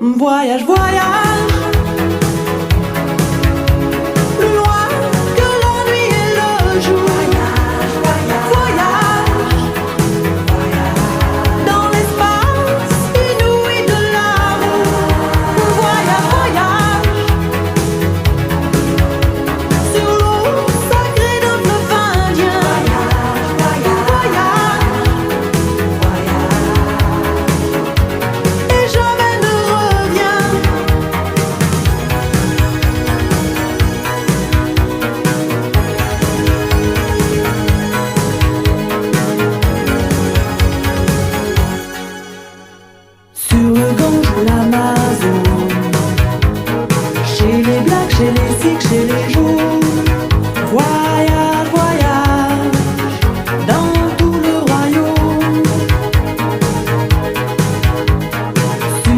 Voyage, voyage, plus loin que la nuit et le jour. Voyage, dans l'espace inouï de l'amour. Voyage, voyage, sur l'eau sacrée d'un fleuve indien. Et jamais ne reviens. Sur le Gange ou l'Amazone, chez les Blacks, chez les Sikhs, chez les Jours.